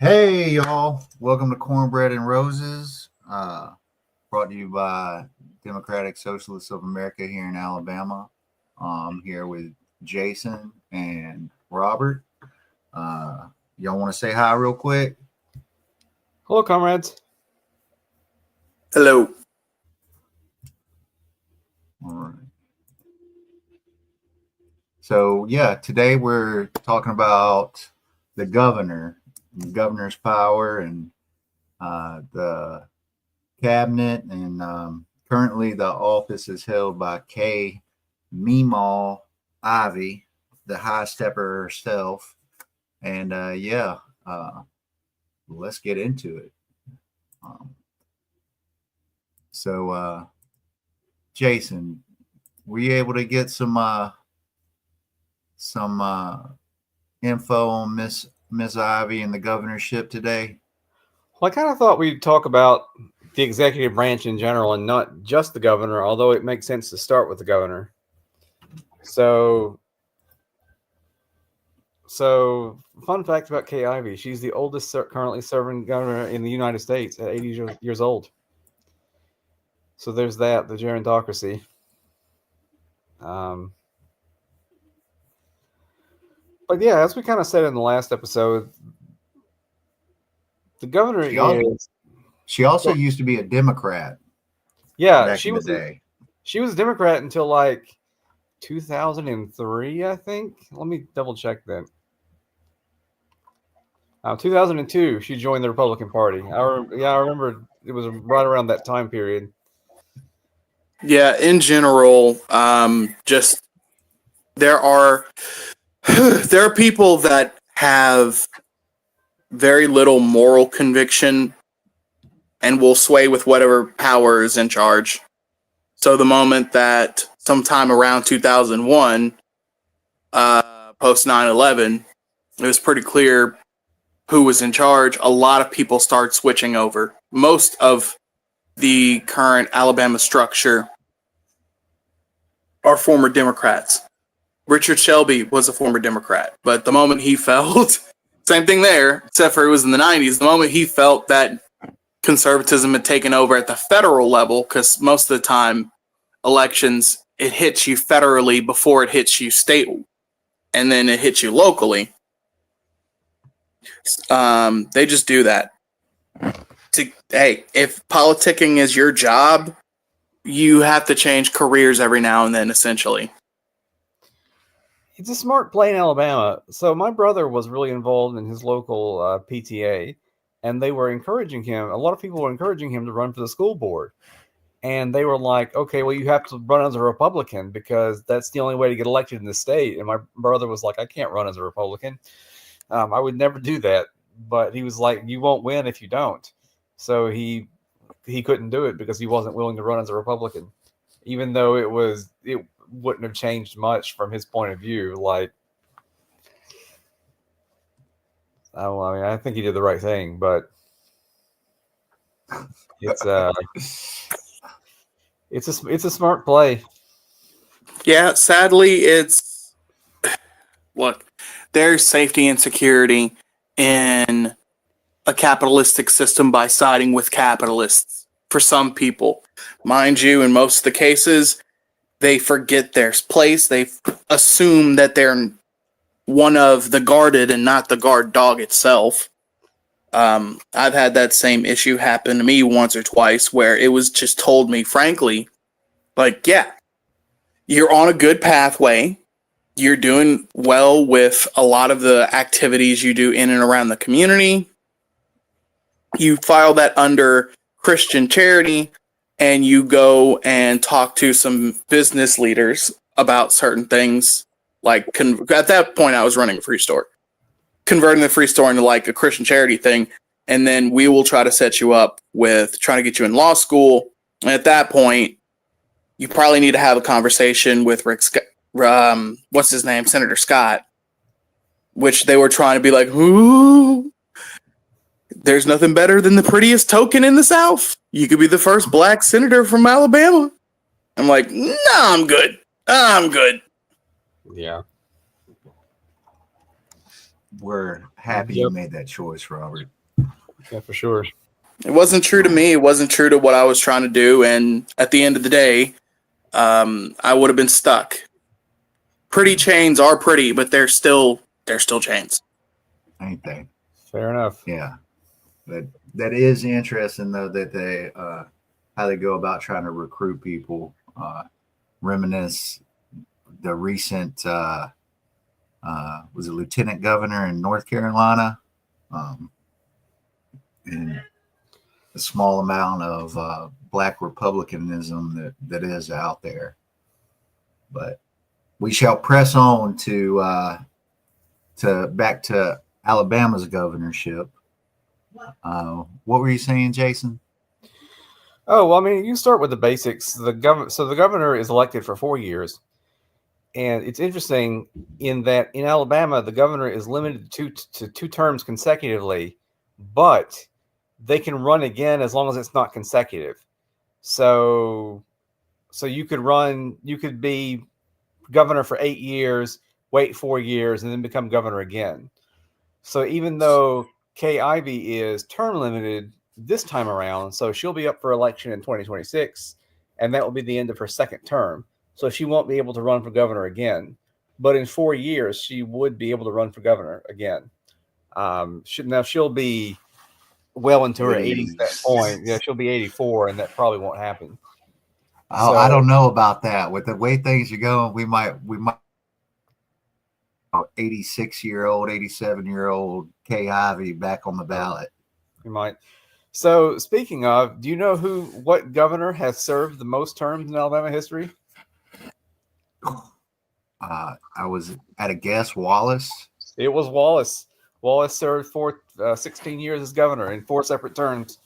Hey, y'all. Welcome to Cornbread and Roses, brought to you by Democratic Socialists of America here in Alabama. I'm here with Jason and Robert. Y'all want to say hi real quick? Hello, comrades. Hello. All right. So, yeah, today we're talking about the governor's power and the cabinet, and currently the office is held by Kay MeeMaw, Ivey, the high stepper herself. And let's get into it. So Jason, were you able to get some info on Miss Ivey and the governorship today? Well, I kind of thought we'd talk about the executive branch in general and not just the governor, although it makes sense to start with the governor. So fun fact about Kay Ivey, she's the oldest currently serving governor in the United States at 80 years old. So there's that, the gerontocracy. But yeah, as we kind of said in the last episode, the governor She also used to be a Democrat. Yeah, she was a Democrat until like 2003, I think. Let me double check that. 2002, she joined the Republican Party. I remember it was right around that time period. Yeah, in general, just there are people that have very little moral conviction and will sway with whatever power is in charge. So the moment that sometime around 2001, post 9/11, it was pretty clear who was in charge. A lot of people started switching over. Most of the current Alabama structure are former Democrats. Richard Shelby was a former Democrat, but the moment he felt, same thing there, except for it was in the 90s, the moment he felt that conservatism had taken over at the federal level, because most of the time elections, it hits you federally before it hits you state, and then it hits you locally. They just do that. Hey, if politicking is your job, you have to change careers every now and then, essentially. It's a smart play in Alabama. So my brother was really involved in his local PTA, and they were encouraging him. A lot of people were encouraging him to run for the school board. And they were like, okay, well, you have to run as a Republican because that's the only way to get elected in the state. And my brother was like, I can't run as a Republican. I would never do that. But he was like, you won't win if you don't. So he couldn't do it because he wasn't willing to run as a Republican, even though it wouldn't have changed much from his point of view. Like, I think he did the right thing, but it's a smart play. Yeah, sadly, there's safety and security in a capitalistic system by siding with capitalists for some people. Mind you, in most of the cases, they forget their place. They assume that they're one of the guarded and not the guard dog itself. I've had that same issue happen to me once or twice where it was just told me, frankly, like, yeah, you're on a good pathway. You're doing well with a lot of the activities you do in and around the community. You file that under Christian charity, and you go and talk to some business leaders about certain things. Like, at that point, I was running a free store. Converting the free store into like a Christian charity thing, and then we will try to set you up with trying to get you in law school. And at that point, you probably need to have a conversation with what's his name, Senator Scott, which they were trying to be like, ooh, there's nothing better than the prettiest token in the South. You could be the first black senator from Alabama. I'm like, no, I'm good. I'm good. Yeah. we're happy you made that choice, Robert. Yeah, for sure. It wasn't true to me. It wasn't true to what I was trying to do. And at the end of the day, I would have been stuck. Pretty chains are pretty, but they're still chains. Ain't they? Fair enough. Yeah. That is interesting though, that they how they go about trying to recruit people. Reminisce the recent was a lieutenant governor in North Carolina, and a small amount of black republicanism that is out there. But we shall press on to back to Alabama's governorship. What were you saying, Jason? Oh, well, I mean, you start with the basics. So the governor is elected for 4 years. And it's interesting in that in Alabama, the governor is limited to 2 terms consecutively, but they can run again as long as it's not consecutive. So you could be governor for 8 years, wait 4 years, and then become governor again. So even though Kay Ivey is term limited this time around, so she'll be up for election in 2026, and that will be the end of her second term. So she won't be able to run for governor again. But in 4 years, she would be able to run for governor again. Now she'll be well into her 80s at that point. Yeah, she'll be 84, and that probably won't happen. Oh, so, I don't know about that. With the way things are going, we might 86-year-old, 87-year-old Kay Ivey back on the ballot. You might. So speaking of, do you know what governor has served the most terms in Alabama history? I was at a guess, Wallace. It was Wallace. Wallace served for 16 years as governor in 4 separate terms.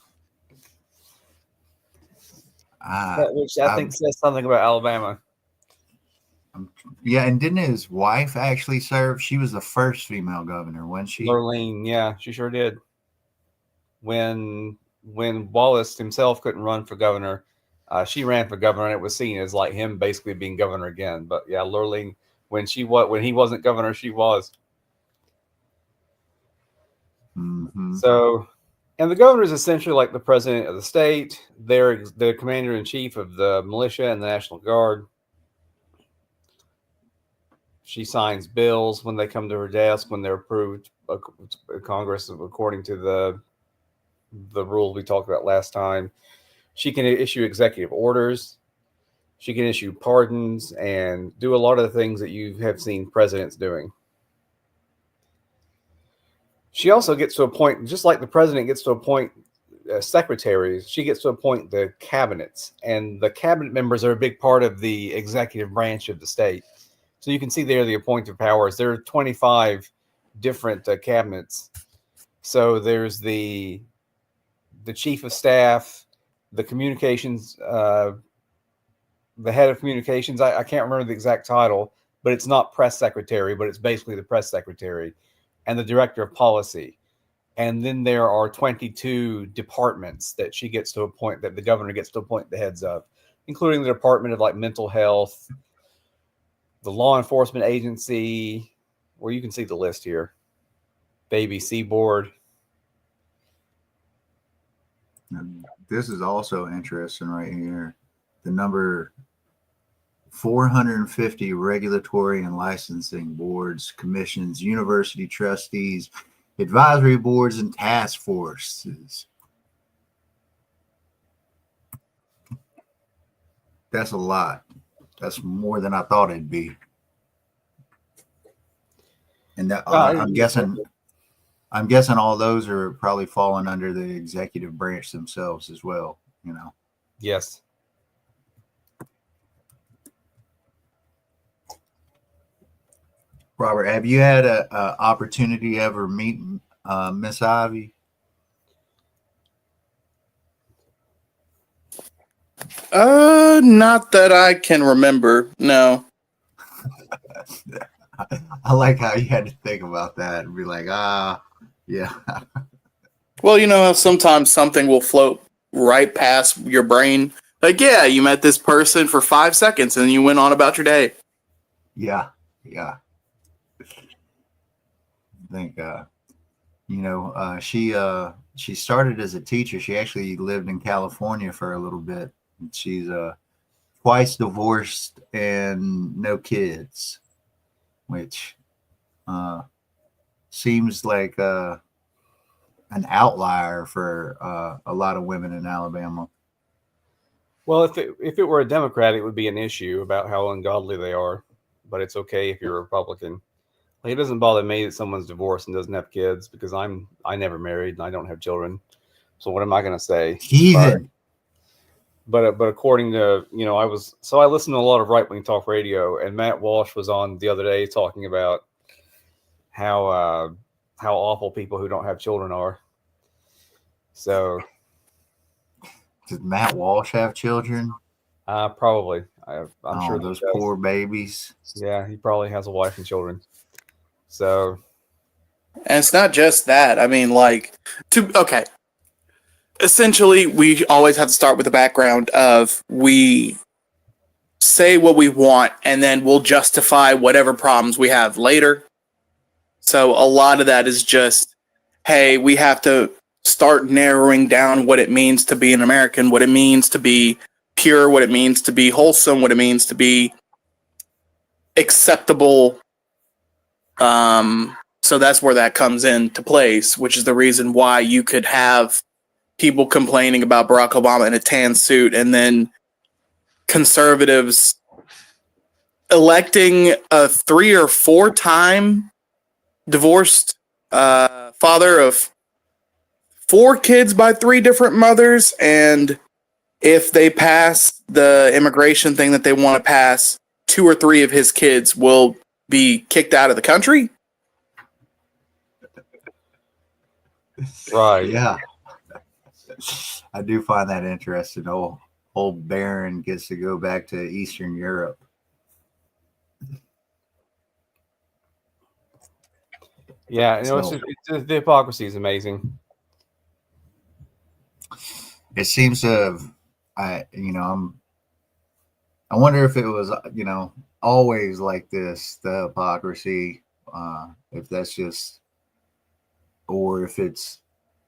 Which I think says something about Alabama. Yeah, and didn't his wife actually serve? She was the first female governor, wasn't she? Lurleen, yeah, she sure did. When Wallace himself couldn't run for governor, she ran for governor, and it was seen as like him basically being governor again. But yeah, Lurleen, when he wasn't governor, she was. Mm-hmm. So, and the governor is essentially like the president of the state. They're the commander in chief of the militia and the National Guard. She signs bills when they come to her desk, when they're approved by Congress, according to the rule we talked about last time. She can issue executive orders. She can issue pardons and do a lot of the things that you have seen presidents doing. She also gets to appoint, just like the president gets to appoint secretaries, she gets to appoint the cabinets. And the cabinet members are a big part of the executive branch of the state. So you can see there the appointed powers. There are 25 different cabinets. So there's the chief of staff, the communications, the head of communications. I can't remember the exact title, but it's not press secretary, but it's basically the press secretary, and the director of policy. And then there are 22 departments that she gets to appoint, that the governor gets to appoint the heads of, including the Department of like mental health, the law enforcement agency, where you can see the list here, the ABC board. This is also interesting right here. The number 450 regulatory and licensing boards, commissions, university trustees, advisory boards, and task forces. That's a lot. That's more than I thought it'd be. And that, I'm guessing all those are probably falling under the executive branch themselves as well, you know. Yes. Robert, have you had a opportunity to ever meet Miss Ivey? Not that I can remember. No. I like how you had to think about that and be like, yeah. Well, you know how sometimes something will float right past your brain. Like, yeah, you met this person for 5 seconds and you went on about your day. Yeah. think she started as a teacher. She actually lived in California for a little bit. She's twice divorced and no kids, which seems like an outlier for a lot of women in Alabama. Well, if it were a Democrat, it would be an issue about how ungodly they are. But it's okay if you're a Republican. Like, it doesn't bother me that someone's divorced and doesn't have kids because I never married and I don't have children. So what am I going to say? Heathen. But according to I listened to a lot of right wing talk radio, and Matt Walsh was on the other day talking about how awful people who don't have children are. So. Does Matt Walsh have children? Probably. I'm sure those poor babies. Yeah, he probably has a wife and children. So, and it's not just that. I mean, okay. Essentially, we always have to start with the background of we say what we want, and then we'll justify whatever problems we have later. So a lot of that is just, hey, we have to start narrowing down what it means to be an American, what it means to be pure, what it means to be wholesome, what it means to be acceptable. So that's where that comes into place, which is the reason why you could have people complaining about Barack Obama in a tan suit and then conservatives electing a 3 or 4 time divorced father of 4 kids by 3 different mothers, and if they pass the immigration thing that they want to pass, 2 or 3 of his kids will be kicked out of the country. Right. Yeah. I do find that interesting. Old Baron gets to go back to Eastern Europe. Yeah, the hypocrisy is amazing. It seems to have, I wonder if it was, always like this, the hypocrisy, if that's just, or if it's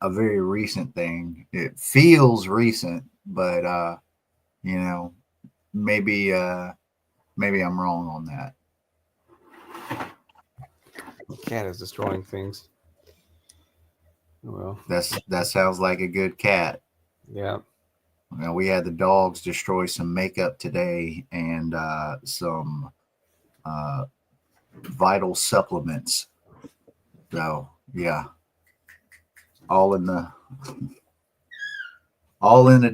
a very recent thing. It feels recent, but, maybe I'm wrong on that. The cat is destroying things. Well, that sounds like a good cat. Yeah. We had the dogs destroy some makeup today and some vital supplements. So yeah, all in the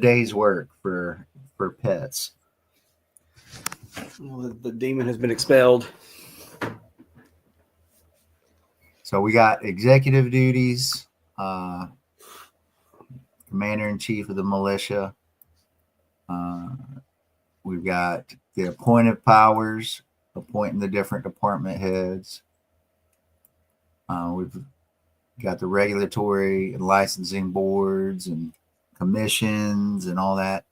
day's work for pets. Well, the demon has been expelled. So we got executive duties, commander-in-chief of the militia. We've got the appointed powers, appointing the different department heads. We've got the regulatory and licensing boards and commissions and all that.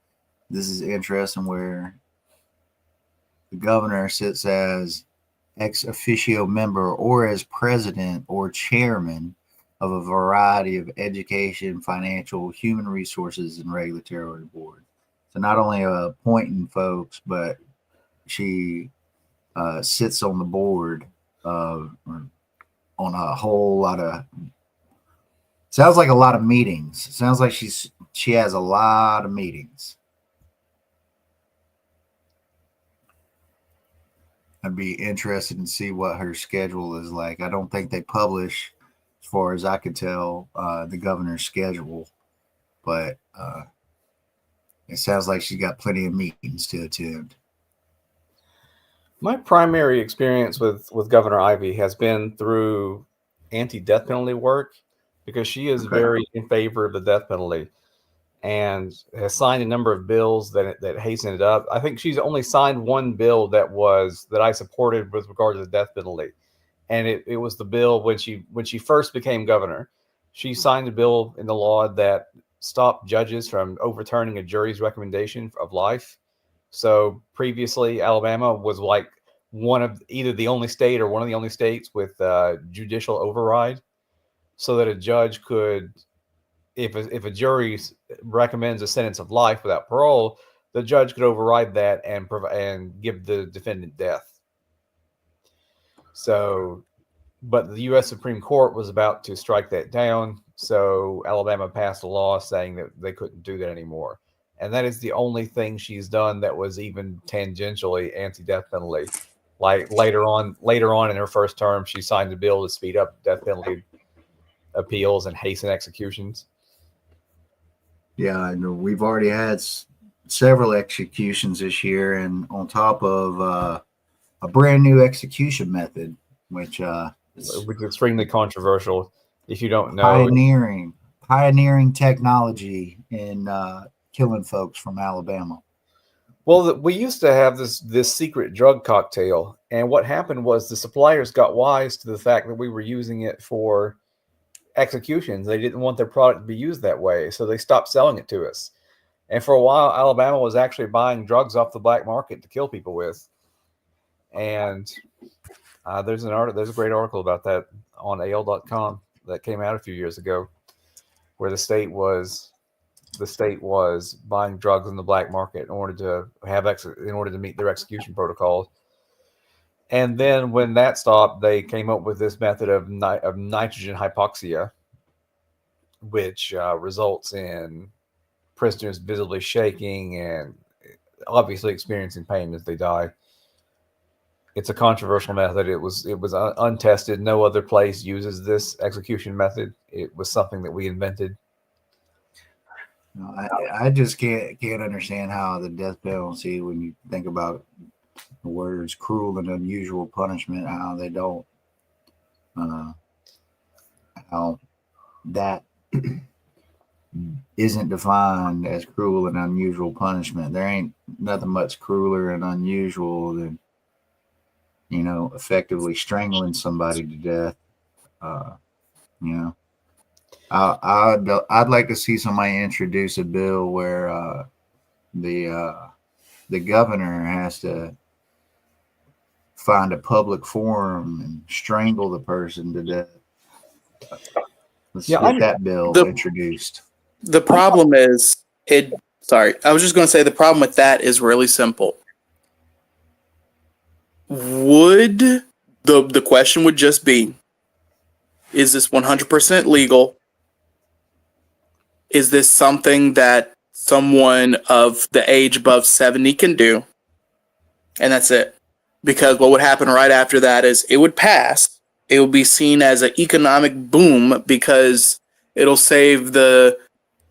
This is interesting, where the governor sits as ex officio member or as president or chairman of a variety of education, financial, human resources, and regulatory boards. So not only appointing folks, but she sits on the board on a whole lot of, sounds like a lot of meetings. Sounds like she has a lot of meetings. I'd be interested to see what her schedule is like. I don't think they publish, as far as I could tell, the governor's schedule, but it sounds like she's got plenty of meetings to attend. My primary experience with Governor Ivey has been through anti-death penalty work, because she is very in favor of the death penalty and has signed a number of bills that hasten it up. I think she's only signed one bill that I supported with regard to the death penalty. And it was the bill when she first became governor. She signed a bill in the law that stopped judges from overturning a jury's recommendation of life. So previously, Alabama was like one of either the only state or one of the only states with judicial override, so that a judge could, if a jury recommends a sentence of life without parole, the judge could override that and give the defendant death. So, but the U.S. Supreme Court was about to strike that down, so Alabama passed a law saying that they couldn't do that anymore. And that is the only thing she's done that was even tangentially anti-death penalty. Like later on in her first term, she signed a bill to speed up death penalty appeals and hasten executions. Yeah, I know we've already had several executions this year, and on top of a brand new execution method, which is extremely controversial. If you don't know, pioneering technology in killing folks from Alabama. Well, we used to have this secret drug cocktail, and what happened was the suppliers got wise to the fact that we were using it for executions. They didn't want their product to be used that way, so they stopped selling it to us. And for a while, Alabama was actually buying drugs off the black market to kill people with. And there's a great article about that on AL.com that came out a few years ago, where the state was buying drugs in the black market in order to meet their execution protocols. And then when that stopped, they came up with this method of nitrogen hypoxia, which results in prisoners visibly shaking and obviously experiencing pain as they die. It's a controversial method. It was untested. No other place uses this execution method. It was something that we invented. I just can't understand how the death penalty, when you think about the words cruel and unusual punishment, how they don't, how that isn't defined as cruel and unusual punishment. There ain't nothing much crueler and unusual than, effectively strangling somebody to death. I'd like to see somebody introduce a bill where the governor has to find a public forum and strangle the person to death. Let's get that bill introduced. The problem is I was just going to say the problem with that is really simple. The question would just be, is this 100% legal? Is this something that someone of the age above 70 can do? And that's it. Because what would happen right after that is it would pass. It would be seen as an economic boom because it'll save the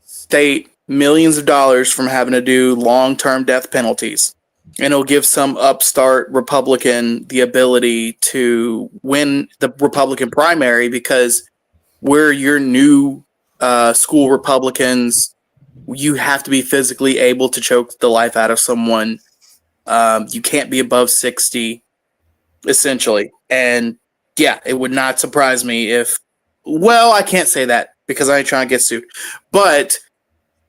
state millions of dollars from having to do long-term death penalties. And it'll give some upstart Republican the ability to win the Republican primary because we're your new school Republicans. You have to be physically able to choke the life out of someone. You can't be above 60, essentially. And yeah, it would not surprise me I can't say that because I ain't trying to get sued. But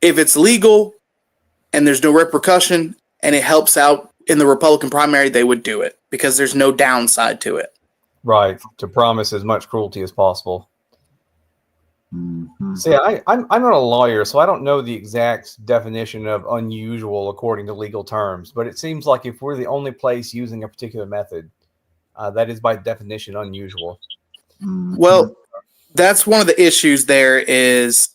if it's legal and there's no repercussion and it helps out in the Republican primary, they would do it because there's no downside to it. Right. To promise as much cruelty as possible. Mm-hmm. See, I'm not a lawyer, so I don't know the exact definition of unusual according to legal terms, but it seems like if we're the only place using a particular method, that is by definition unusual. Mm-hmm. Well, that's one of the issues there is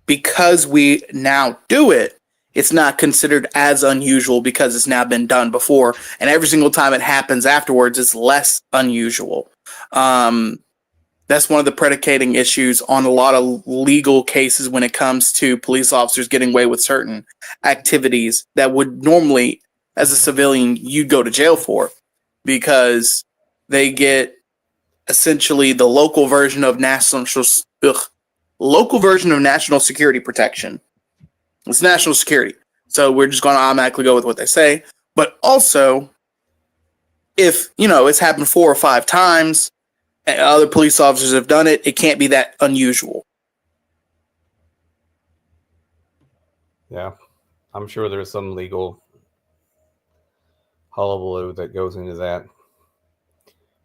because we now do it, it's not considered as unusual because it's now been done before, and every single time it happens afterwards, it's less unusual. That's one of the predicating issues on a lot of legal cases when it comes to police officers getting away with certain activities that would normally, as a civilian, you'd go to jail for because they get essentially the local version of national security protection. It's national security. So we're just going to automatically go with what they say. But also, if, it's happened 4 or 5 times, and other police officers have done it, it can't be that unusual. Yeah. I'm sure there's some legal hullabaloo that goes into that.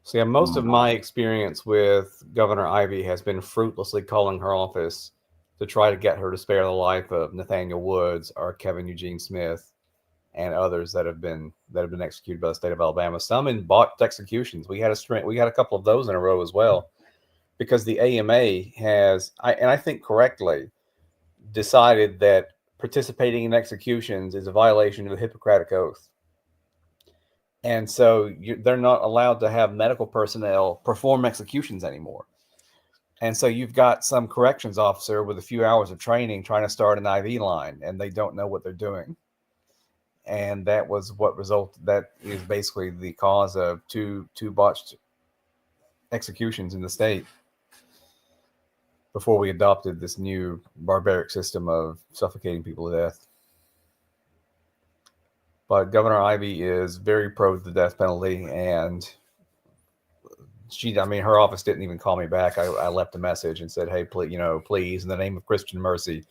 So yeah, most of my experience with Governor Ivey has been fruitlessly calling her office to try to get her to spare the life of Nathaniel Woods or Kevin Eugene Smith and others that have been executed by the state of Alabama. Some in botched executions. We had a couple of those in a row as well, because the AMA has, and I think correctly, decided that participating in executions is a violation of the Hippocratic Oath. And so they're not allowed to have medical personnel perform executions anymore. And so you've got some corrections officer with a few hours of training trying to start an IV line, and they don't know what they're doing. And that was what resulted. That is basically the cause of two botched executions in the state before we adopted this new barbaric system of suffocating people to death. But Governor Ivey is very pro the death penalty, and her office didn't even call me back. I left a message and said, "Hey, please, in the name of Christian mercy,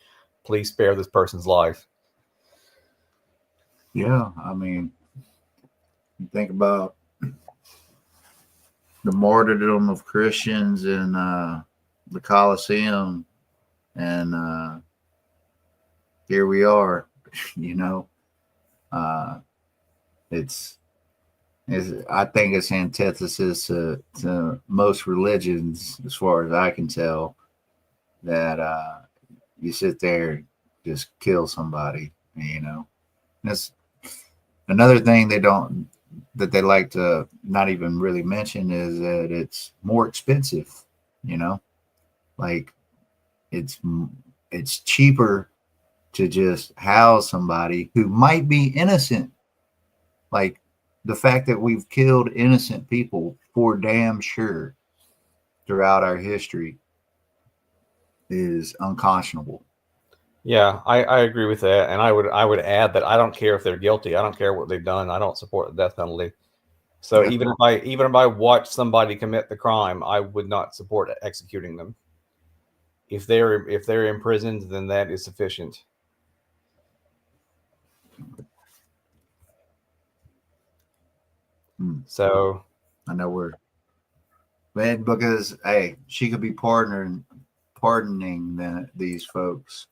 please spare this person's life." Yeah, I mean, you think about the martyrdom of Christians in the Colosseum, and here we are. I think it's antithesis to most religions, as far as I can tell, that you sit there and just kill somebody. That's another thing that they like to not even really mention, is that it's more expensive. Like it's cheaper to just house somebody who might be innocent. Like, the fact that we've killed innocent people for damn sure throughout our history is unconscionable. Yeah, I agree with that, and I would add that I don't care if they're guilty. I don't care what they've done. I don't support the death penalty. So even if I watch somebody commit the crime, I would not support executing them. If they're imprisoned, then that is sufficient. So I know because hey, she could be pardoning these folks,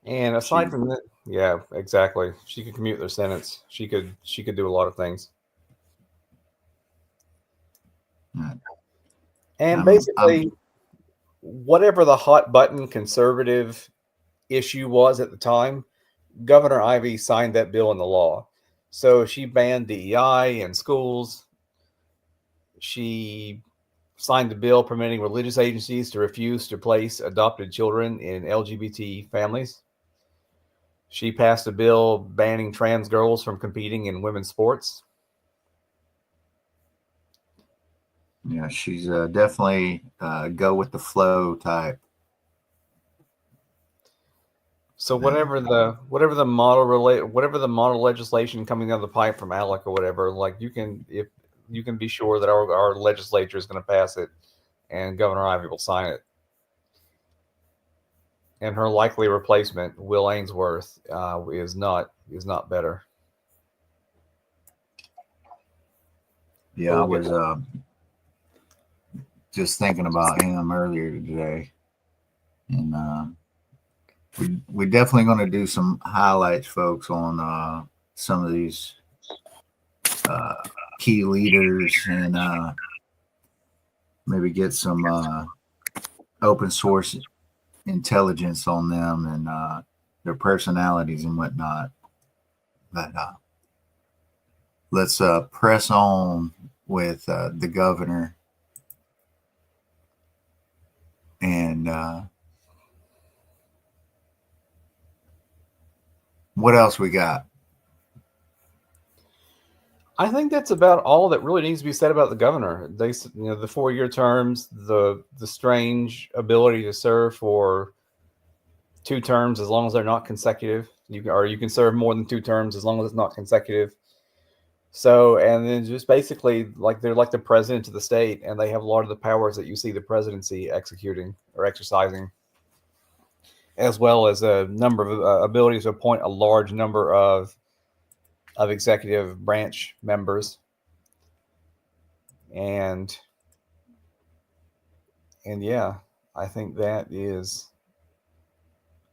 And aside from that, yeah, exactly. She could commute their sentence. She could do a lot of things. And basically, whatever the hot button conservative issue was at the time, Governor Ivey signed that bill into law. So she banned DEI in schools. She signed a bill permitting religious agencies to refuse to place adopted children in LGBT families. She passed a bill banning trans girls from competing in women's sports. Yeah, she's definitely go with the flow type. So whatever the model legislation coming down the pipe from ALEC or whatever, like you can be sure that our legislature is going to pass it, and Governor Ivey will sign it. And her likely replacement, Will Ainsworth, is not better. Yeah, I was just thinking about him earlier today, and we're definitely going to do some highlights, folks, on some of these key leaders, and maybe get some open source intelligence on them and their personalities and whatnot. But let's press on with the governor and what else we got? I think that's about all that really needs to be said about the governor. The 4-year terms, the strange ability to serve for 2 terms as long as they're not consecutive. You can serve more than 2 terms as long as it's not consecutive. So, and then just basically like they're like the president of the state, and they have a lot of the powers that you see the presidency executing or exercising, as well as a number of abilities to appoint a large number of executive branch members. And yeah, I think that is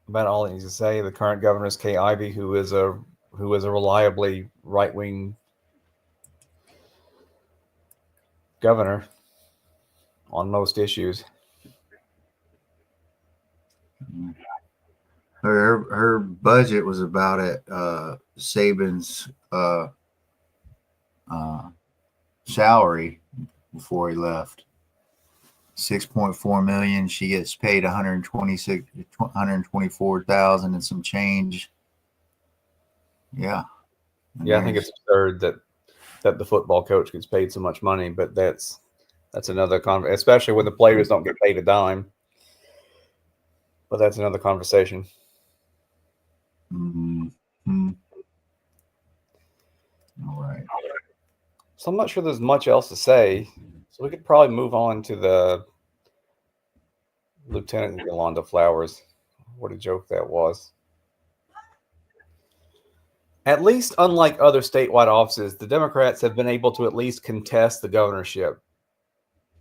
about all it needs to say. The current governor is Kay Ivey, who is a reliably right-wing governor on most issues. Her budget was about at Saban's salary before he left. 6.4 million. She gets paid 124,000 and some change. Yeah. And Yeah, I think it's absurd that the football coach gets paid so much money, but that's another especially when the players don't get paid a dime. But that's another conversation. Mm-hmm. All right. So I'm not sure there's much else to say. So we could probably move on to the Lieutenant Yolanda Flowers. What a joke that was. At least, unlike other statewide offices, the Democrats have been able to at least contest the governorship.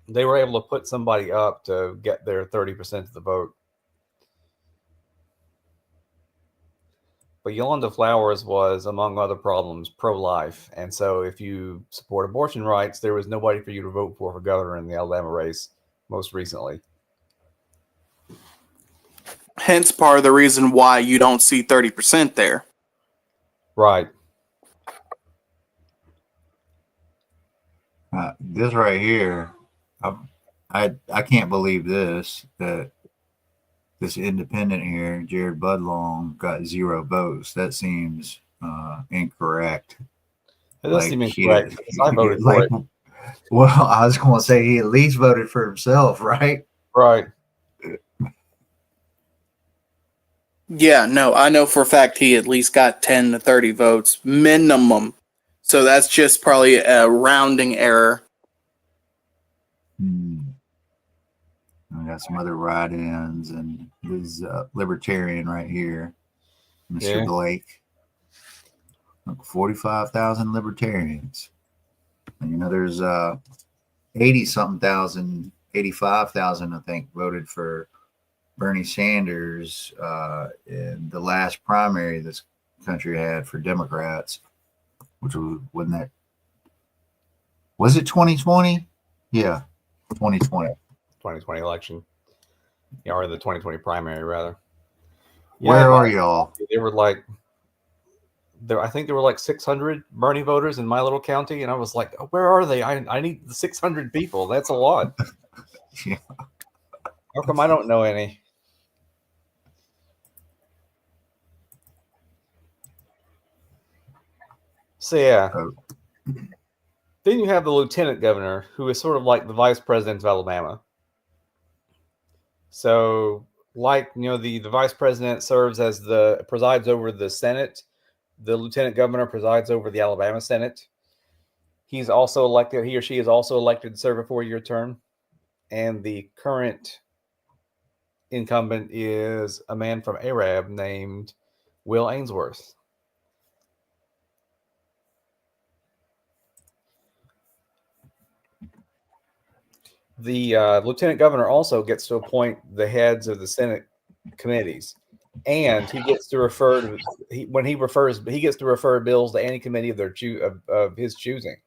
They were able to put somebody up to get their 30% of the vote. But Yolanda Flowers was, among other problems, pro-life. And so if you support abortion rights, there was nobody for you to vote for governor in the Alabama race most recently. Hence part of the reason why you don't see 30% there. Right. This right here, I can't believe this, that this independent here, Jared Budlong, got 0 votes. That seems incorrect. It does seem incorrect. I voted for it. Well, I was going to say he at least voted for himself, right? Right. Yeah, no, I know for a fact he at least got 10 to 30 votes minimum. So that's just probably a rounding error. I got some other write-ins, and this libertarian right here, Mr. Blake. 45,000 libertarians. And, there's 80-something thousand, 85,000, I think, voted for Bernie Sanders in the last primary this country had for Democrats, which was it 2020? Yeah, 2020. 2020 election. Yeah, or the 2020 primary, rather. Where are y'all? They were I think there were like 600 Bernie voters in my little county, and I was like, oh, where are they? I need 600 people. That's a lot. Yeah. How come I don't know any? So, yeah. Then you have the lieutenant governor, who is sort of like the vice president of Alabama. So, the vice president presides over the Senate. The lieutenant governor presides over the Alabama Senate. He or she is also elected to serve a 4-year term. And the current incumbent is a man from Arab named Will Ainsworth. The lieutenant governor also gets to appoint the heads of the Senate committees, and he gets to refer he gets to refer bills to any committee of his choosing.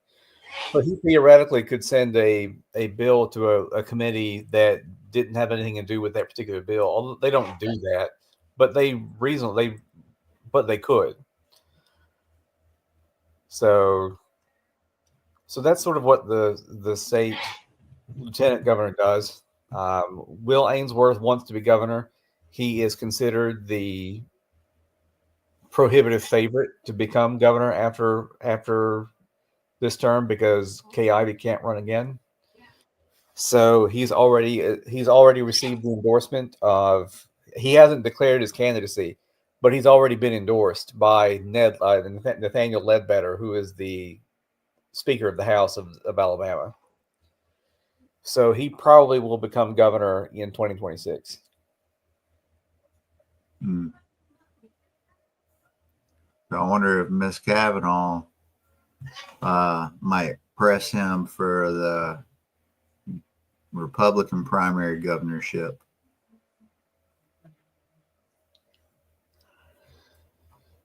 So he theoretically could send a bill to a committee that didn't have anything to do with that particular bill. Although they don't do that, but they could. So that's sort of what the state lieutenant governor does. Will Ainsworth wants to be governor. He is considered the prohibitive favorite to become governor after this term because Kay Ivey can't run again. So he's already received the endorsement of. He hasn't declared his candidacy, but he's already been endorsed by Nathaniel Ledbetter, who is the Speaker of the House of Alabama. So he probably will become governor in 2026. So I wonder if Miss Kavanaugh might press him for the Republican primary governorship.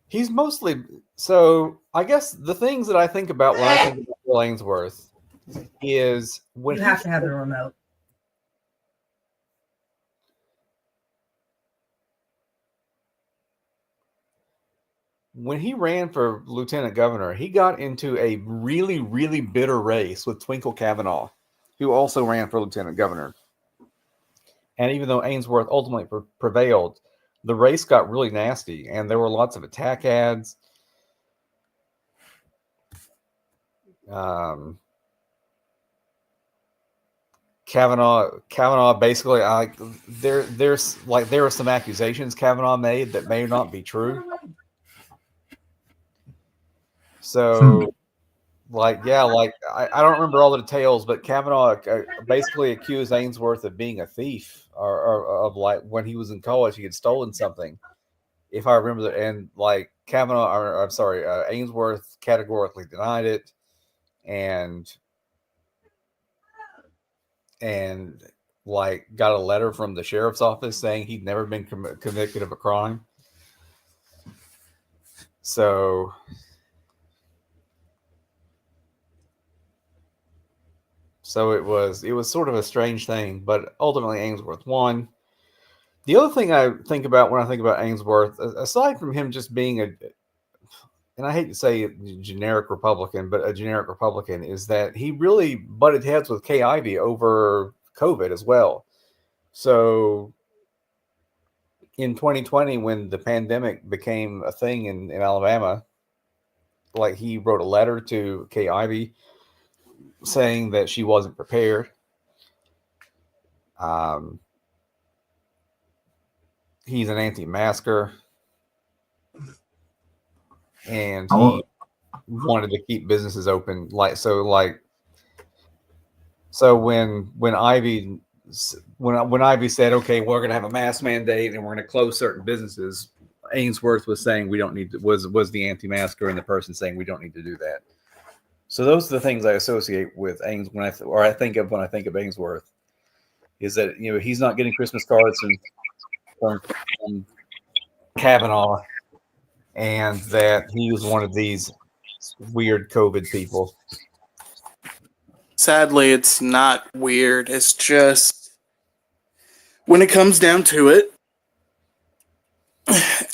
He's mostly so. I guess the things that I think about when I think about Will Ainsworth is when You have to have the remote. when he ran for lieutenant governor, he got into a really, really bitter race with Twinkle Kavanaugh, who also ran for lieutenant governor. And even though Ainsworth ultimately prevailed, the race got really nasty, and there were lots of attack ads. Kavanaugh basically, there were some accusations Kavanaugh made that may not be true. So, I don't remember all the details, but Kavanaugh basically accused Ainsworth of being a thief, or of like when he was in college he had stolen something, if I remember that. And like Ainsworth categorically denied it, and like got a letter from the sheriff's office saying he'd never been convicted of a crime. So it was sort of a strange thing, but ultimately Ainsworth won. The other thing I think about when I think about Ainsworth, aside from him just being and I hate to say generic Republican, but a generic Republican, is that he really butted heads with Kay Ivey over COVID as well. So in 2020, when the pandemic became a thing in Alabama, like he wrote a letter to Kay Ivey saying that she wasn't prepared. He's an anti-masker, and he wanted to keep businesses open. So when Ivey said, okay, we're going to have a mask mandate and we're going to close certain businesses, Ainsworth was saying we don't need to, was the anti-masker, and the person saying we don't need to do that. So those are the things I associate with Ains when I think of Ainsworth, is that, you know, he's not getting Christmas cards from Kavanaugh, and that he was one of these weird COVID people. Sadly, it's not weird. It's just, when it comes down to it,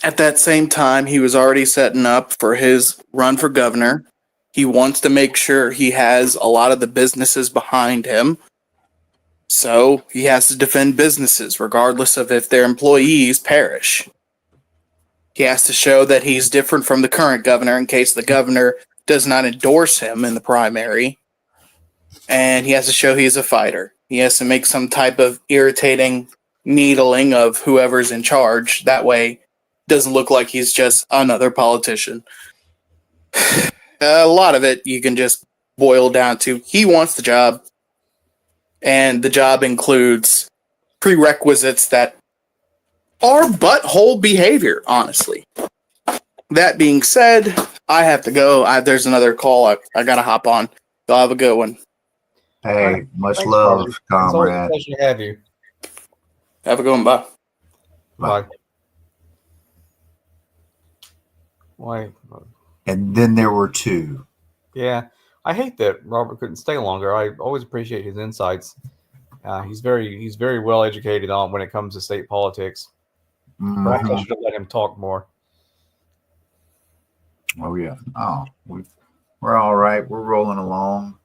at that same time, he was already setting up for his run for governor. He wants to make sure he has a lot of the businesses behind him. So he has to defend businesses, regardless of if their employees perish. He has to show that he's different from the current governor in case the governor does not endorse him in the primary. And he has to show he's a fighter. He has to make some type of irritating needling of whoever's in charge. That way, it doesn't look like he's just another politician. A lot of it you can just boil down to he wants the job, and the job includes prerequisites that are butthole behavior, honestly. That being said, I have to go. There's another call I got to hop on. Y'all have a good one. Hey, much Thanks, love, Roger. It's always a comrade. pleasure to have you. Have a good one. Bye. Bye. Why? And then there were two. Yeah, I hate that Robert couldn't stay longer. I always appreciate his insights. He's very well educated on when it comes to state politics. Perhaps I should have let him talk more. Oh yeah. Oh, we're all right. We're rolling along.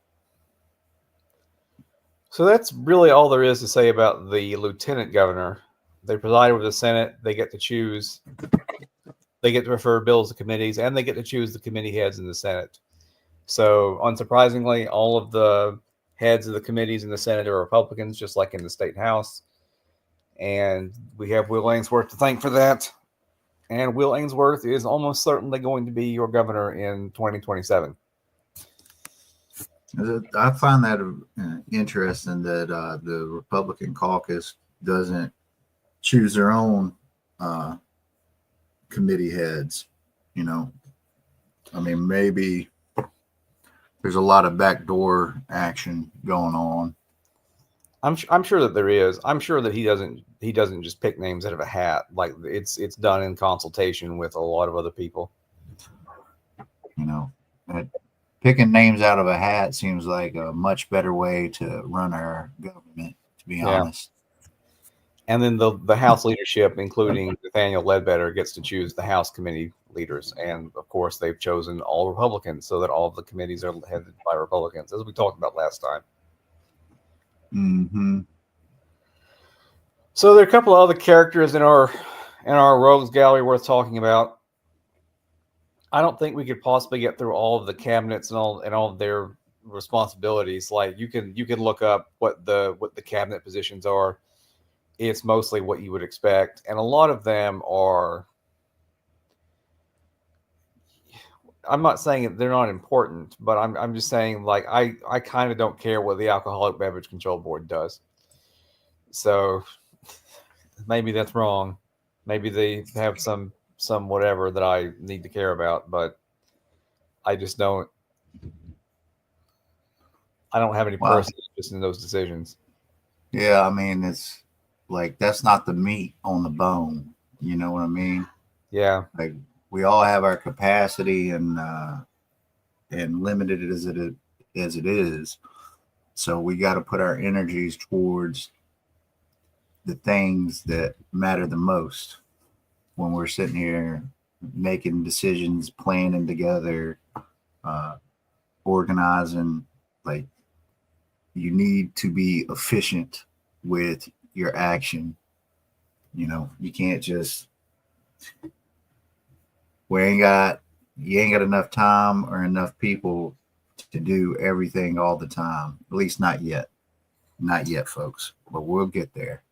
So that's really all there is to say about the lieutenant governor. They preside over the Senate. They get to choose. They get to refer bills to committees, and they get to choose the committee heads in the Senate. So, unsurprisingly, all of the heads of the committees in the Senate are Republicans, just like in the state house. And we have Will Ainsworth to thank for that. And Will Ainsworth is almost certainly going to be your governor in 2027. I find that interesting that the Republican caucus doesn't choose their own committee heads. You know, I mean, maybe there's a lot of backdoor action going on. I'm sure that there is. I'm sure that he doesn't just pick names out of a hat. Like it's done in consultation with a lot of other people. You know, picking names out of a hat seems like a much better way to run our government, to be honest. And then the House leadership, including Nathaniel Ledbetter, gets to choose the House committee leaders. And of course, they've chosen all Republicans so that all of the committees are headed by Republicans, as we talked about last time. Mm-hmm. So there are a couple of other characters in our rogues gallery worth talking about. I don't think we could possibly get through all of the cabinets and all of their responsibilities. Like you can look up what the cabinet positions are. It's mostly what you would expect, and a lot of them are. I'm not saying they're not important, but I'm just saying like I kind of don't care what the Alcoholic Beverage Control Board does. So maybe that's wrong. Maybe they have some whatever that I need to care about, but I just don't. I don't have any personal interest in those decisions. Yeah, I mean, it's like that's not the meat on the bone. You know what I mean? Yeah. Like we all have our capacity and limited as it is. So we got to put our energies towards the things that matter the most when we're sitting here making decisions, planning together, organizing. Like you need to be efficient with your action. You know, you can't just you ain't got enough time or enough people to do everything all the time. At least not yet. Not yet, folks. But we'll get there.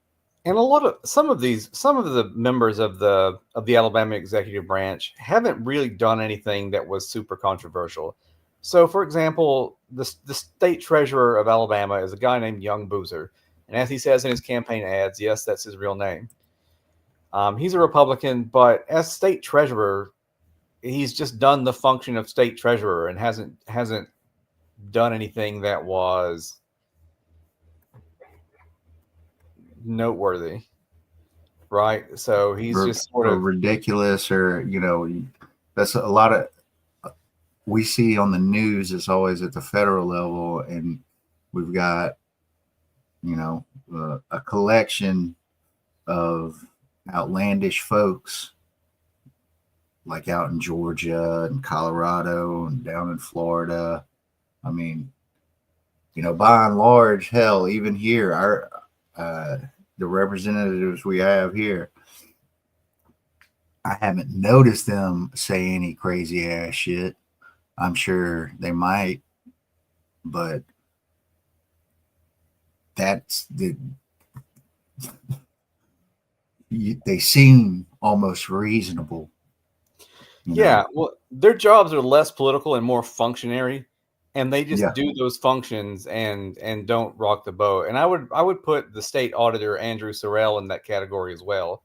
And some of the members of the Alabama executive branch haven't really done anything that was super controversial. So, for example, the state treasurer of Alabama is a guy named Young Boozer, and as he says in his campaign ads, yes, that's his real name. He's a Republican, but as state treasurer, he's just done the function of state treasurer and hasn't done anything that was noteworthy, right? So he's just sort of ridiculous, or that's a lot of we see on the news. It's always at the federal level, and we've got a collection of outlandish folks like out in Georgia and Colorado and down in Florida. I mean, by and large, hell, even here, our the representatives we have here, I haven't noticed them say any crazy ass shit. I'm sure they might, but that's they seem almost reasonable. Yeah, well, their jobs are less political and more functionary, and they just do those functions and don't rock the boat. And I would put the state auditor Andrew Sorrell in that category as well.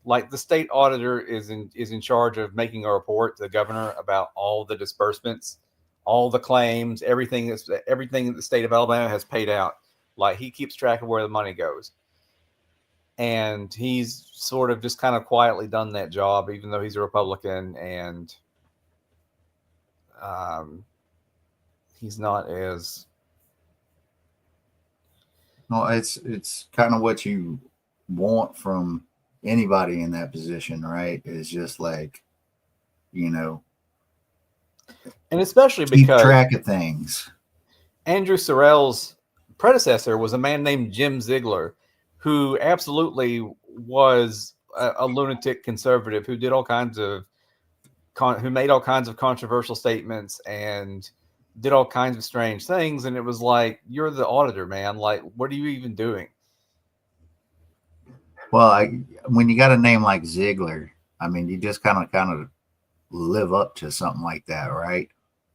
Like the state auditor is in charge of making a report to the governor about all the disbursements, all the claims, everything that the state of Alabama has paid out. Like he keeps track of where the money goes. And he's sort of just kind of quietly done that job, even though he's a Republican, and he's not as. No, it's kind of what you want from anybody in that position, right? It's just like, and especially keep because track of things. Andrew Sorrell's predecessor was a man named Jim Ziegler, who absolutely was a lunatic conservative who did all kinds of who made all kinds of controversial statements and did all kinds of strange things. And it was like, you're the auditor, man. Like, what are you even doing? Well, when you got a name like Ziegler, I mean, you just kind of live up to something like that, right?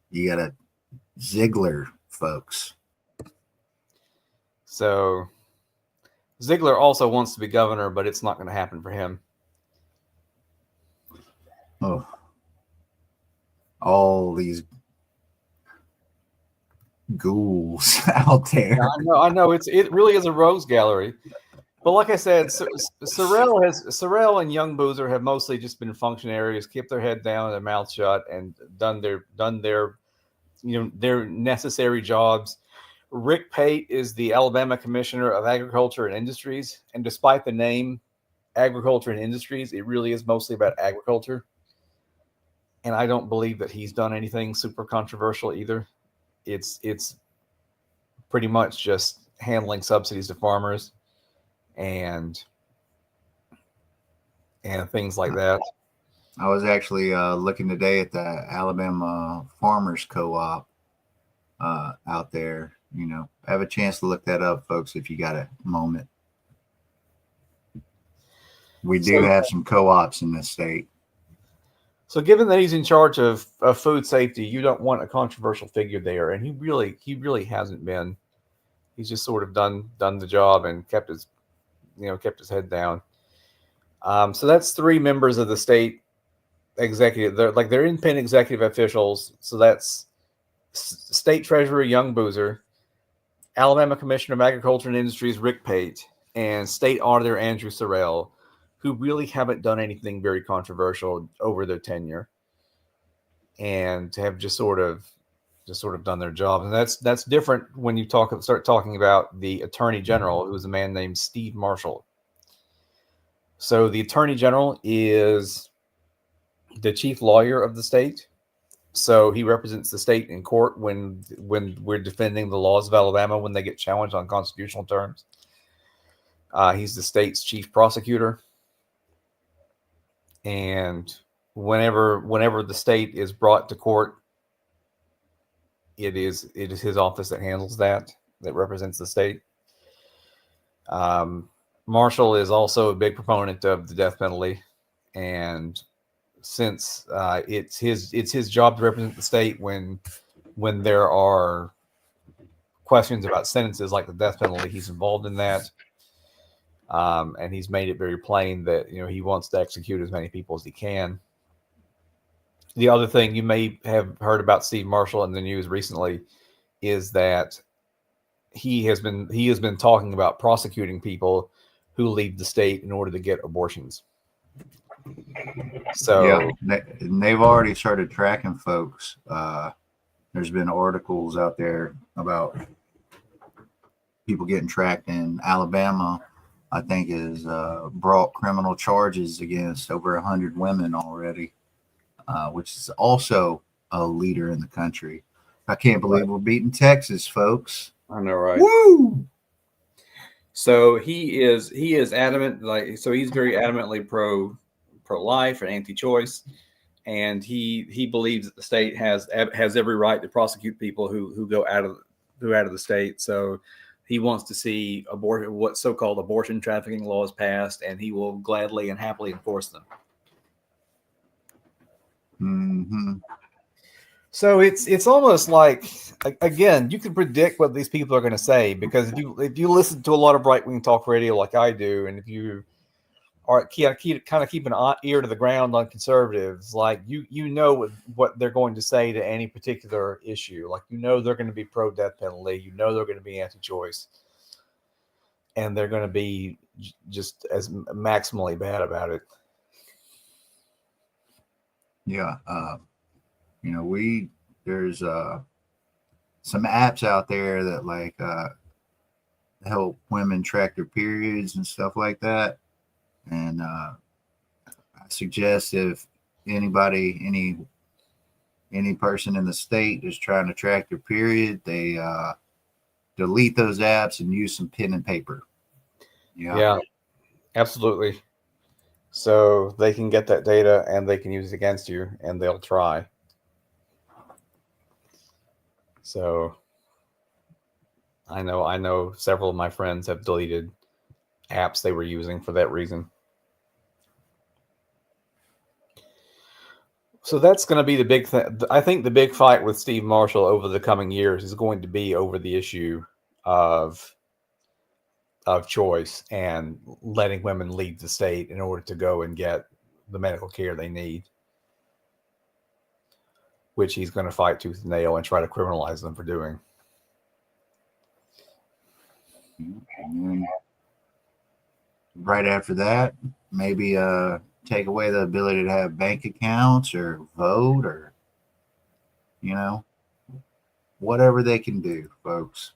You got a Ziegler, folks. So Ziegler also wants to be governor, but it's not going to happen for him. Oh, all these ghouls out there. I know. It really is a rogues gallery. But like I said, Sorrell and Young Boozer have mostly just been functionaries, kept their head down and their mouth shut, and done their their necessary jobs. Rick Pate is the Alabama Commissioner of Agriculture and Industries, and despite the name Agriculture and Industries, it really is mostly about agriculture. And I don't believe that he's done anything super controversial either. It's pretty much just handling subsidies to farmers and things like that. I was actually looking today at the Alabama Farmers Co-op out there. Have a chance to look that up, folks, if you got a moment. We do have some co-ops in this state. So given that he's in charge of food safety, you don't want a controversial figure there. And he really hasn't been. He's just sort of done the job and kept his head down. So that's 3 members of the state executive. They're independent executive officials. So that's State Treasurer Young Boozer, Alabama Commissioner of Agriculture and Industries Rick Pate, and State Auditor Andrew Sorrell, who really haven't done anything very controversial over their tenure, and have just sort of done their job. And that's different when you start talking about the Attorney General, who's a man named Steve Marshall. So the Attorney General is the chief lawyer of the state. So he represents the state in court when we're defending the laws of Alabama when they get challenged on constitutional terms. He's the state's chief prosecutor. And whenever the state is brought to court, it is his office that handles that represents the state. Marshall is also a big proponent of the death penalty, and since it's his job to represent the state when there are questions about sentences like the death penalty, he's involved in that. And he's made it very plain that he wants to execute as many people as he can. The other thing you may have heard about Steve Marshall in the news recently is that he has been talking about prosecuting people who leave the state in order to get abortions. So yeah, they've already started tracking folks. There's been articles out there about people getting tracked in Alabama. I think has brought criminal charges against over 100 women already, which is also a leader in the country. I can't believe we're beating Texas, folks. I know, right? Woo! So he is adamant, he's very adamantly pro-life and anti-choice, and he believes that the state has every right to prosecute people who go out of the state. So he wants to see what so-called abortion trafficking laws passed, and he will gladly and happily enforce them. Mm-hmm. So it's almost like, again, you can predict what these people are going to say, because if you listen to a lot of right-wing talk radio like I do, and if you are keep an ear to the ground on conservatives, like you know what they're going to say to any particular issue. Like they're going to be pro-death penalty, they're going to be anti-choice, and they're going to be just as maximally bad about it. Yeah. There's some apps out there that help women track their periods and stuff like that. And I suggest if any person in the state is trying to track their period, they delete those apps and use some pen and paper. Yeah, absolutely. So they can get that data and they can use it against you, and they'll try. So I know several of my friends have deleted apps they were using for that reason. So that's going to be the big thing. I think the big fight with Steve Marshall over the coming years is going to be over the issue of choice and letting women leave the state in order to go and get the medical care they need, which he's going to fight tooth and nail and try to criminalize them for doing. And then right after that, maybe take away the ability to have bank accounts or vote or, whatever they can do, folks.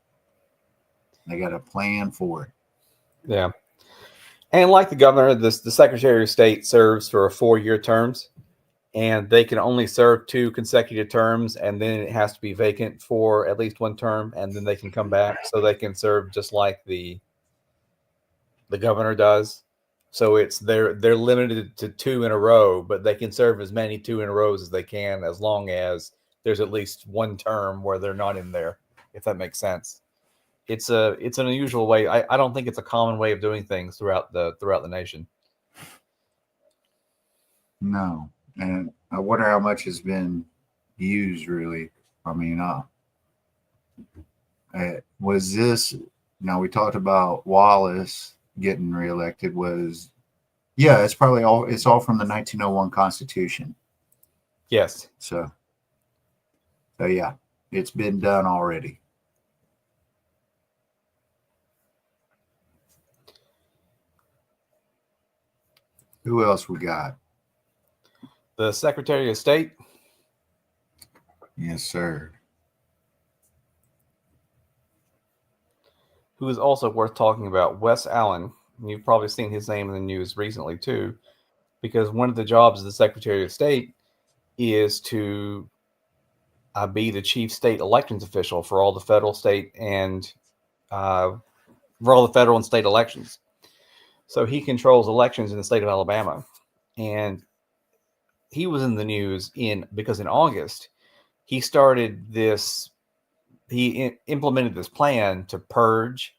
They got a plan for it. Yeah. And like the governor, the Secretary of State serves for 4-year terms, and they can only serve 2 consecutive terms, and then it has to be vacant for at least 1 term, and then they can come back. So they can serve just like the governor does. So they're limited to 2 in a row, but they can serve as many 2 in a row as they can, as long as there's at least 1 term where they're not in there, if that makes sense. It's an unusual way. I don't think it's a common way of doing things throughout the nation. No. And I wonder how much has been used, really. I mean, was this, now we talked about Wallace getting reelected, it's probably all from the 1901 Constitution. Yes. So yeah, it's been done already. Who else we got? The Secretary of State. Yes, sir. Who is also worth talking about, Wes Allen. You've probably seen his name in the news recently too, because one of the jobs of the Secretary of State is to be the chief state elections official for all the federal, state, and for all the federal and state elections. So he controls elections in the state of Alabama, and he was in the news because in August he started this. He implemented this plan to purge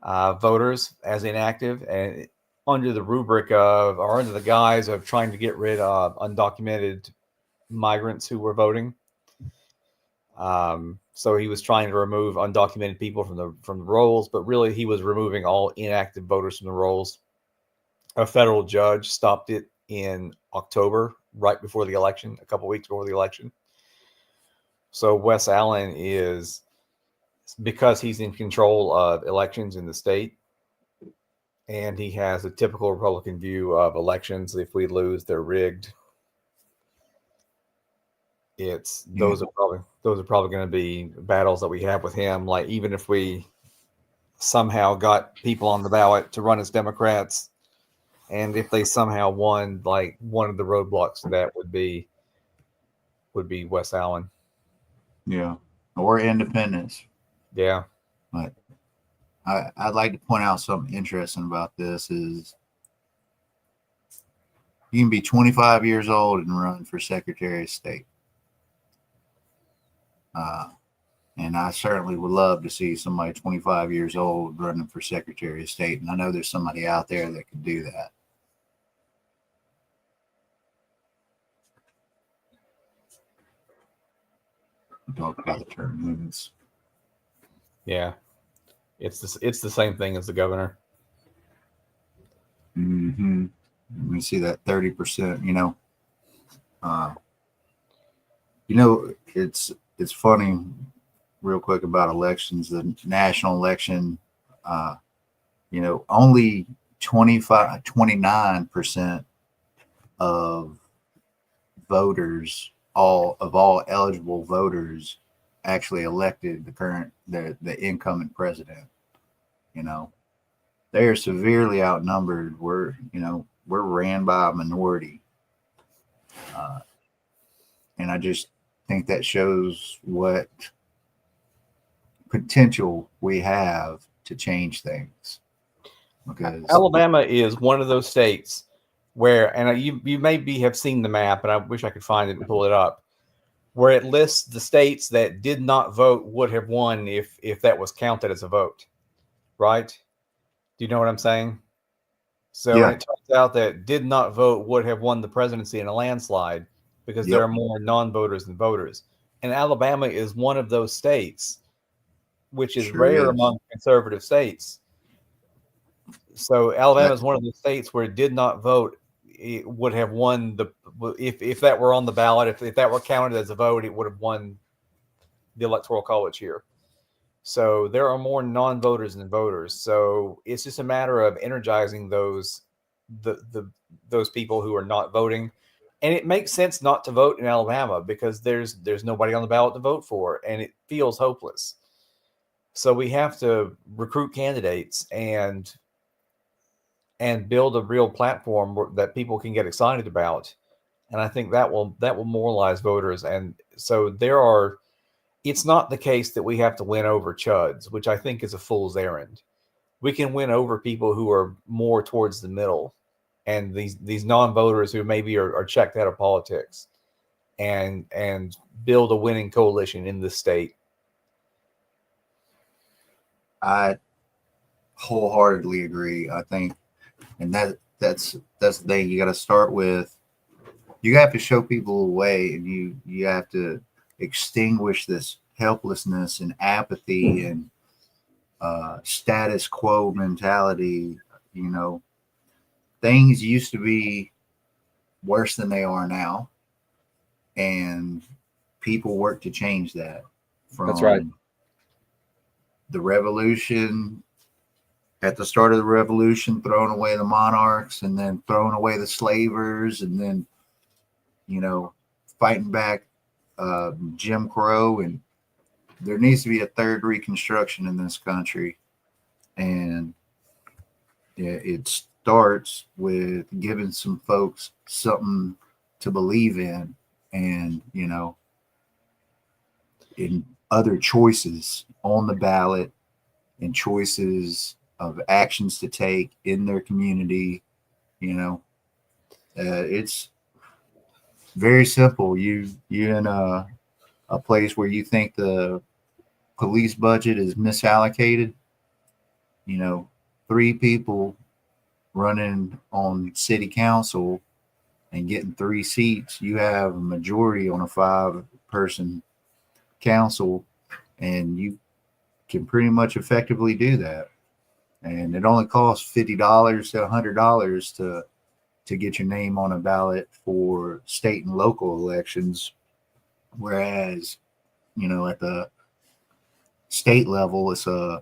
voters as inactive, and under the rubric of, or under the guise of, trying to get rid of undocumented migrants who were voting. So he was trying to remove undocumented people from the rolls, but really he was removing all inactive voters from the rolls. A federal judge stopped it in October, right before the election, a couple weeks before the election. So Wes Allen is, because he's in control of elections in the state, and he has a typical Republican view of elections. If we lose, they're rigged. Those are probably going to be battles that we have with him. Like, even if we somehow got people on the ballot to run as Democrats, and if they somehow won, like, one of the roadblocks to that would be Wes Allen. Yeah, or independents. Yeah. But I'd like to point out something interesting about this is you can be 25 years old and run for Secretary of State. And I certainly would love to see somebody 25 years old running for Secretary of State. And I know there's somebody out there that could do that. Talk about the term limits. Yeah. It's the same thing as the governor. Mm-hmm. We see that 30%, it's funny, real quick, about elections, the national election, only 29% of voters, all eligible voters, actually elected the incoming president. They are severely outnumbered. We're ran by a minority. And I just think that shows what potential we have to change things. Because Alabama is one of those states where, and you maybe have seen the map, and I wish I could find it and pull it up, where it lists the states that did not vote would have won if that was counted as a vote, right? Do you know what I'm saying? So Yeah. It turns out that did not vote would have won the presidency in a landslide, because there are more non-voters than voters. And Alabama is one of those states, which is rare among conservative states. So Alabama is one of the states where it did not vote. It would have won if that were on the ballot, if that were counted as a vote, it would have won the Electoral College here. So there are more non-voters than voters. So it's just a matter of energizing those those people who are not voting. And it makes sense not to vote in Alabama because there's nobody on the ballot to vote for, and it feels hopeless. So we have to recruit candidates and build a real platform that people can get excited about. And I think that will moralize voters. And so it's not the case that we have to win over chuds, which I think is a fool's errand. We can win over people who are more towards the middle, and these non-voters who maybe are checked out of politics, and build a winning coalition in this state. I wholeheartedly agree. I think, and that's the thing. You got to start with. You have to show people a way, and you have to extinguish this helplessness and apathy and status quo mentality. You know, things used to be worse than they are now, and people work to change that. From That's right. The revolution, at the start of the revolution, throwing away the monarchs, and then throwing away the slavers, and then, you know, fighting back Jim Crow. And there needs to be a third Reconstruction in this country. And it starts with giving some folks something to believe in, and, you know, in other choices on the ballot, and choices of actions to take in their community. You know, it's very simple. You in a place where you think the police budget is misallocated, you know, 3 people running on city council and getting 3 seats, you have a majority on a 5-person council, and you can pretty much effectively do that. And it only costs $50 to $100 to get your name on a ballot for state and local elections. Whereas, you know, at the state level, it's a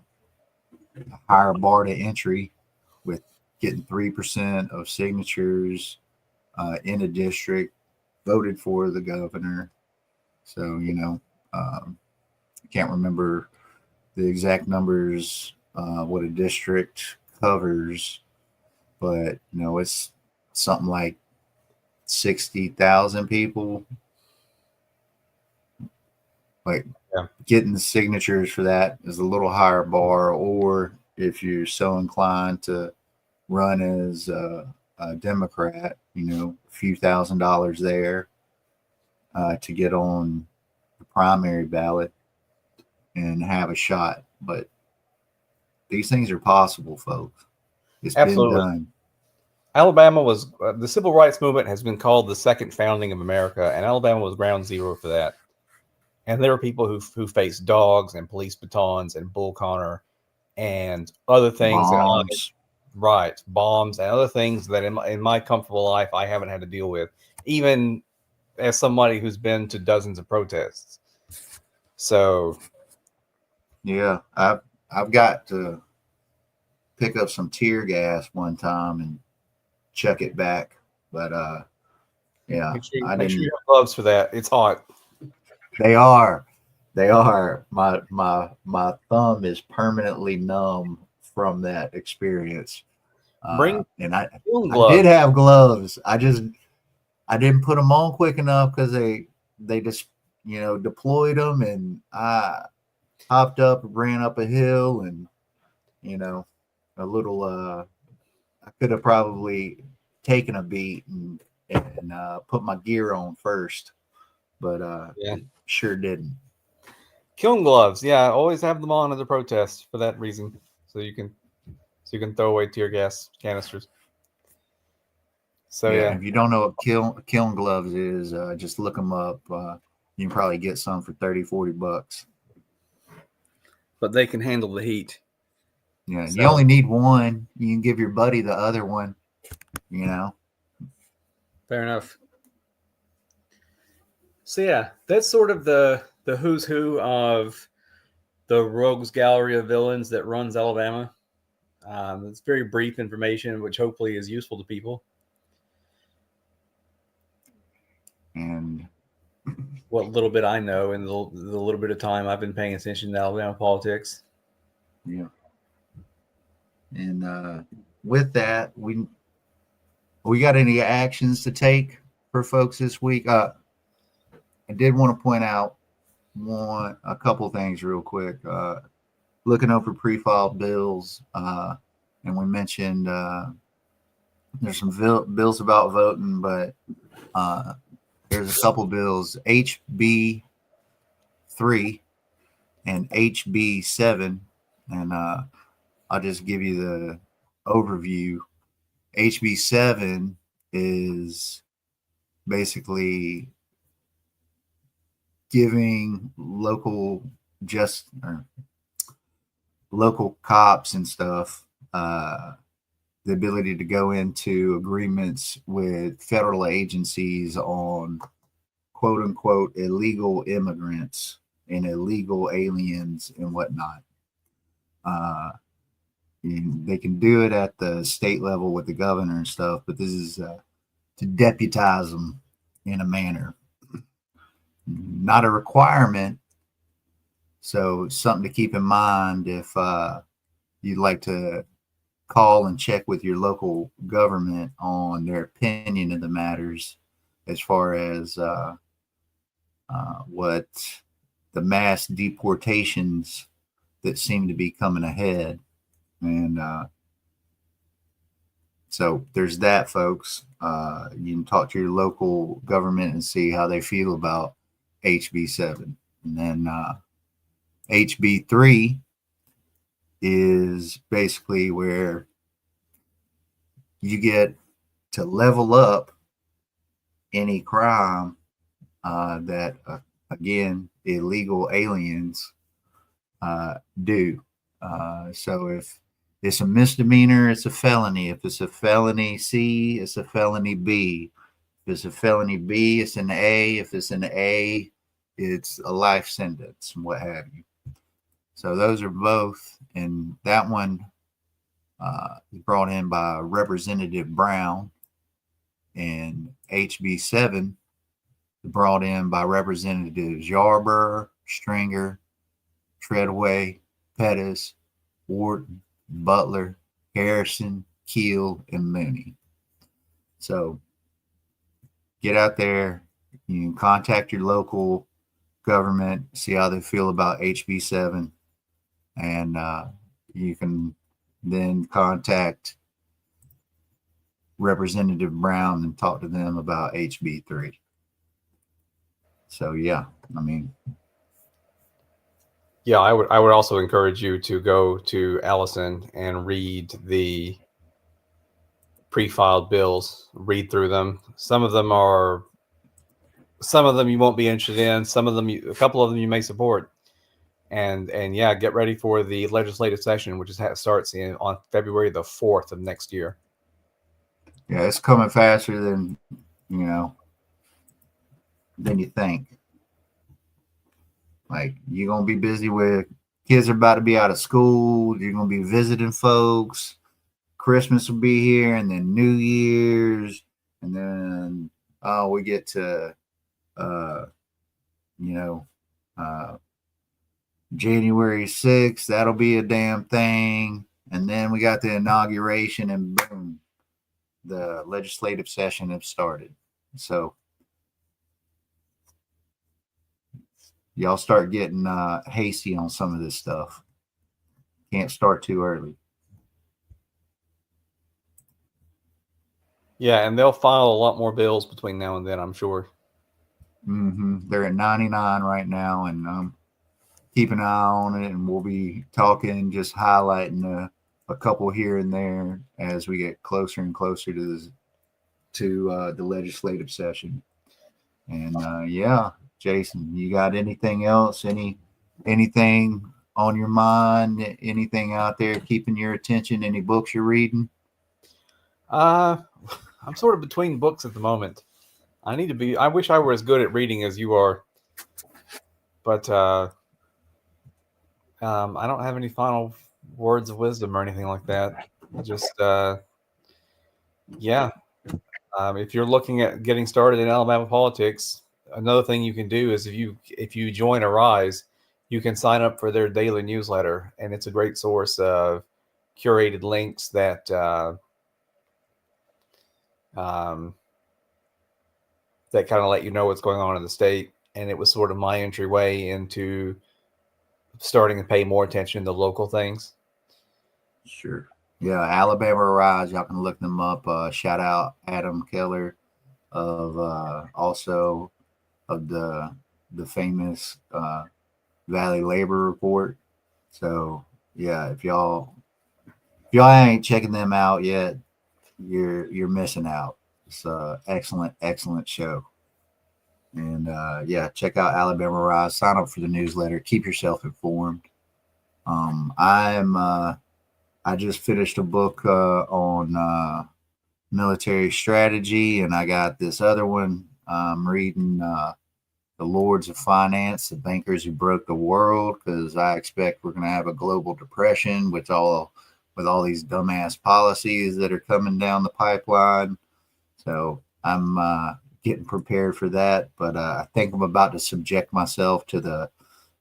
higher bar to entry, with getting 3% of signatures in a district voted for the governor. So, you know, I can't remember the exact numbers, what a district covers, but, you know, it's something like 60,000 people. Like, Yeah. getting the signatures for that is a little higher bar. Or if you're so inclined to run as a Democrat, you know, a few $1,000s there to get on the primary ballot and have a shot. But these things are possible, folks. It's Absolutely. been done. Alabama was the civil rights movement has been called the second founding of America, and Alabama was ground zero for that. And there were people who faced dogs and police batons and bull Connor and other things Bombs. bombs and other things that in my comfortable life I haven't had to deal with, even as somebody who's been to dozens of protests. So Yeah, I've got to pick up some tear gas one time and chuck it back, but yeah, make sure I didn't. you have gloves for that. It's hot. They are. My thumb is permanently numb from that experience. Bring And I gloves. did have gloves. I didn't put them on quick enough because they just, you know, deployed them, and I hopped up, ran up a hill, and, you know, a little I could have probably taken a beat and put my gear on first, but Yeah. sure didn't. Kiln gloves. Yeah, always have them on at the protest for that reason. So you can throw away tear gas canisters. So yeah. If you don't know what kiln gloves is, just look them up. You can probably get some for $30-$40. But they can handle the heat. Yeah, So, you only need one. You can give your buddy the other one, you know. fair enough. So yeah, that's sort of the who's who of the rogues gallery of villains that runs Alabama. It's very brief information, which hopefully is useful to people. And What little bit I know and the little bit of time I've been paying attention to Alabama politics. yeah. And with that, we got any actions to take for folks this week? I did want to point out a couple things real quick. Looking over pre-filed bills, and we mentioned there's some bills about voting, but there's a couple bills, HB3 and HB7, and I'll just give you the overview. HB7 is basically giving local cops and stuff the ability to go into agreements with federal agencies on quote unquote illegal immigrants and illegal aliens and whatnot. They can do it at the state level with the governor and stuff, but this is to deputize them in a manner, not a requirement. So something to keep in mind if you'd like to call and check with your local government on their opinion of the matters as far as what the mass deportations that seem to be coming ahead. And so there's that, folks. You can talk to your local government and see how they feel about HB7. And then HB3 is basically where you get to level up any crime that, again, illegal aliens do. So if it's a misdemeanor, it's a felony. If it's a felony C, it's a felony B. If it's a felony B, it's an A. If it's an A, it's a life sentence and what have you. So those are both, and that one is brought in by Representative Brown, and HB7 brought in by Representatives Yarborough, Stringer, Treadway, Pettis, Wharton, Butler, Harrison, Keel, and Mooney. So get out there. You can contact your local government, see how they feel about HB7, and you can then contact Representative Brown and talk to them about HB3. So yeah, I mean, yeah, I would also encourage you to go to Allison and read the pre-filed bills. Read through them. Some of them you won't be interested in. Some of them, a couple of them, you may support. And yeah, get ready for the legislative session, which starts on February the 4th of next year. Yeah, it's coming faster than you think. Like, you're gonna be busy with kids are about to be out of school. You're gonna be visiting folks. Christmas will be here, and then New Year's, and then we get to January 6th. That'll be a damn thing. And then we got the inauguration, and boom, the legislative session has started. So y'all start getting hasty on some of this stuff. Can't start too early. Yeah, and they'll file a lot more bills between now and then, I'm sure. They're at 99 right now, and keep an eye on it, and we'll be talking, just highlighting a couple here and there as we get closer and closer to the legislative session. And yeah, Jason, you got anything else? Anything on your mind? Anything out there keeping your attention? Any books you're reading? I'm sort of between books at the moment. I wish I were as good at reading as you are, but I don't have any final words of wisdom or anything like that. Just, yeah. If you're looking at getting started in Alabama politics, another thing you can do is if you join Arise, you can sign up for their daily newsletter, and it's a great source of curated links that that kind of let you know what's going on in the state. And it was sort of my entryway into starting to pay more attention to local things. Sure. Yeah, Alabama Rise. Y'all can look them up. Shout out Adam Keller of also of the famous Valley Labor Report. So yeah, if y'all ain't checking them out yet, you're missing out. It's excellent show. And yeah, check out Alabama Rise. Sign up for the newsletter. Keep yourself informed. I just finished a book on military strategy, and I got this other one. I'm reading The Lords of Finance, the bankers who broke the world, because I expect we're going to have a global depression with all these dumbass policies that are coming down the pipeline. So I'm getting prepared for that, but I think I'm about to subject myself to the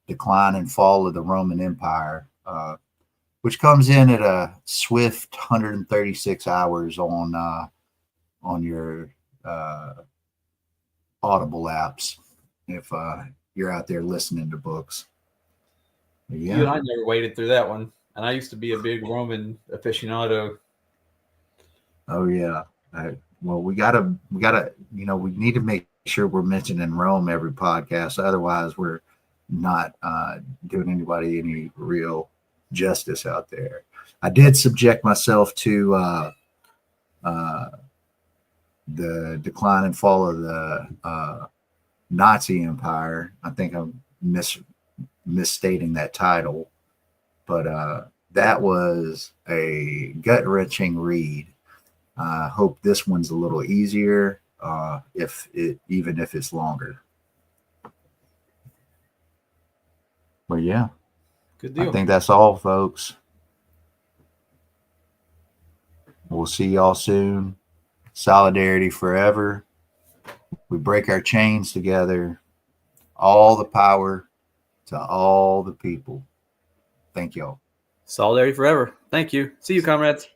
decline and fall of the Roman Empire, which comes in at a swift 136 hours on your Audible apps if you're out there listening to books. Yeah. You and I never waded through that one, and I used to be a big Roman aficionado. Oh yeah. Well, we gotta, we need to make sure we're mentioning Rome every podcast. Otherwise, we're not doing anybody any real justice out there. I did subject myself to the decline and fall of the Nazi Empire. I think I'm misstating that title, but that was a gut-wrenching read. I hope this one's a little easier, even if it's longer. But yeah, Good deal. I think that's all, folks. We'll see y'all soon. Solidarity forever. We break our chains together. All the power to all the people. Thank y'all. Solidarity forever. Thank you. See you, comrades.